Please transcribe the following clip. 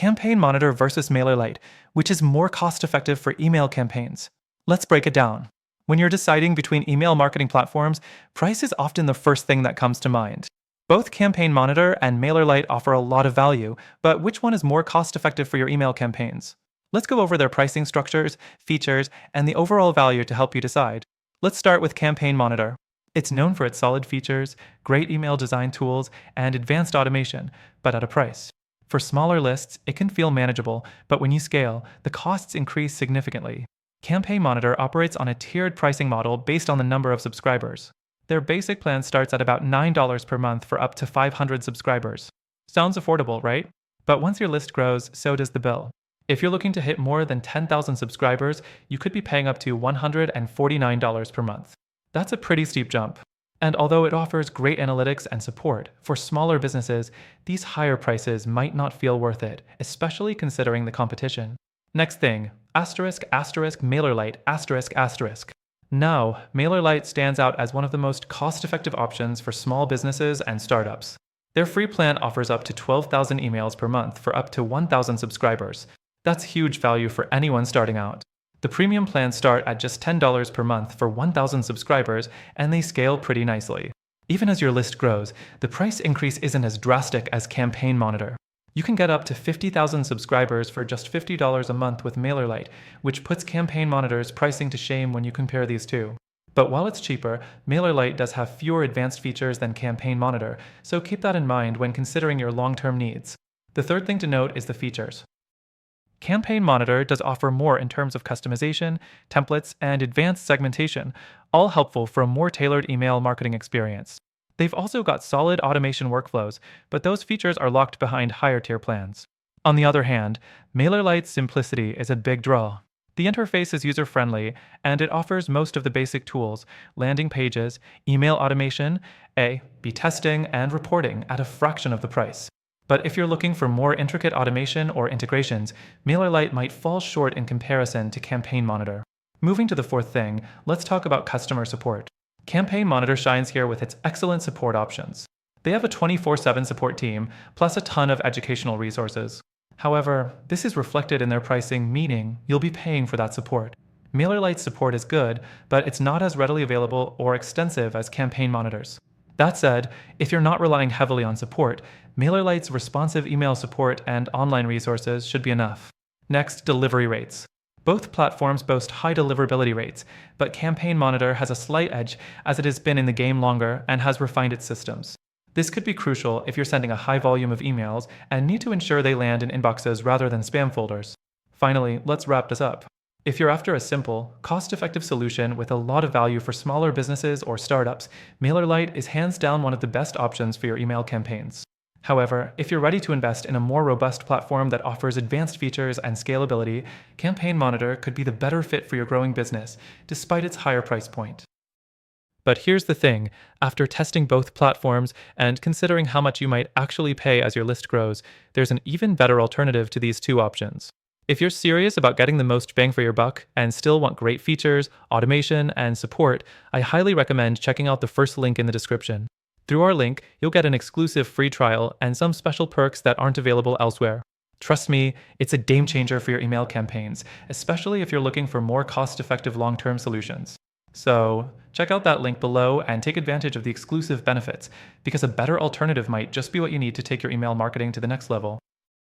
Campaign Monitor versus MailerLite, which is more cost-effective for email campaigns. Let's break it down. When you're deciding between email marketing platforms, price is often the first thing that comes to mind. Both Campaign Monitor and MailerLite offer a lot of value, but which one is more cost-effective for your email campaigns? Let's go over their pricing structures, features, and the overall value to help you decide. Let's start with Campaign Monitor. It's known for its solid features, great email design tools, and advanced automation, but at a price. For smaller lists, it can feel manageable, but when you scale, the costs increase significantly. Campaign Monitor operates on a tiered pricing model based on the number of subscribers. Their basic plan starts at about $9 per month for up to 500 subscribers. Sounds affordable, right? But once your list grows, so does the bill. If you're looking to hit more than 10,000 subscribers, you could be paying up to $149 per month. That's a pretty steep jump. And although it offers great analytics and support, for smaller businesses, these higher prices might not feel worth it, especially considering the competition. Next thing, **MailerLite****. Now, MailerLite stands out as one of the most cost-effective options for small businesses and startups. Their free plan offers up to 12,000 emails per month for up to 1,000 subscribers. That's huge value for anyone starting out. The premium plans start at just $10 per month for 1,000 subscribers, and they scale pretty nicely. Even as your list grows, the price increase isn't as drastic as Campaign Monitor. You can get up to 50,000 subscribers for just $50 a month with MailerLite, which puts Campaign Monitor's pricing to shame when you compare these two. But while it's cheaper, MailerLite does have fewer advanced features than Campaign Monitor, so keep that in mind when considering your long-term needs. The third thing to note is the features. Campaign Monitor does offer more in terms of customization, templates, and advanced segmentation, all helpful for a more tailored email marketing experience. They've also got solid automation workflows, but those features are locked behind higher-tier plans. On the other hand, MailerLite's simplicity is a big draw. The interface is user-friendly, and it offers most of the basic tools, landing pages, email automation, A/B testing, and reporting at a fraction of the price. But if you're looking for more intricate automation or integrations, MailerLite might fall short in comparison to Campaign Monitor. Moving to the fourth thing, let's talk about customer support. Campaign Monitor shines here with its excellent support options. They have a 24/7 support team, plus a ton of educational resources. However, this is reflected in their pricing, meaning you'll be paying for that support. MailerLite's support is good, but it's not as readily available or extensive as Campaign Monitor's. That said, if you're not relying heavily on support, MailerLite's responsive email support and online resources should be enough. Next, delivery rates. Both platforms boast high deliverability rates, but Campaign Monitor has a slight edge as it has been in the game longer and has refined its systems. This could be crucial if you're sending a high volume of emails and need to ensure they land in inboxes rather than spam folders. Finally, let's wrap this up. If you're after a simple, cost-effective solution with a lot of value for smaller businesses or startups, MailerLite is hands down one of the best options for your email campaigns. However, if you're ready to invest in a more robust platform that offers advanced features and scalability, Campaign Monitor could be the better fit for your growing business, despite its higher price point. But here's the thing, after testing both platforms and considering how much you might actually pay as your list grows, there's an even better alternative to these two options. If you're serious about getting the most bang for your buck and still want great features, automation, and support, I highly recommend checking out the first link in the description. Through our link, you'll get an exclusive free trial and some special perks that aren't available elsewhere. Trust me, it's a game changer for your email campaigns, especially if you're looking for more cost-effective long-term solutions. So, check out that link below and take advantage of the exclusive benefits, because a better alternative might just be what you need to take your email marketing to the next level.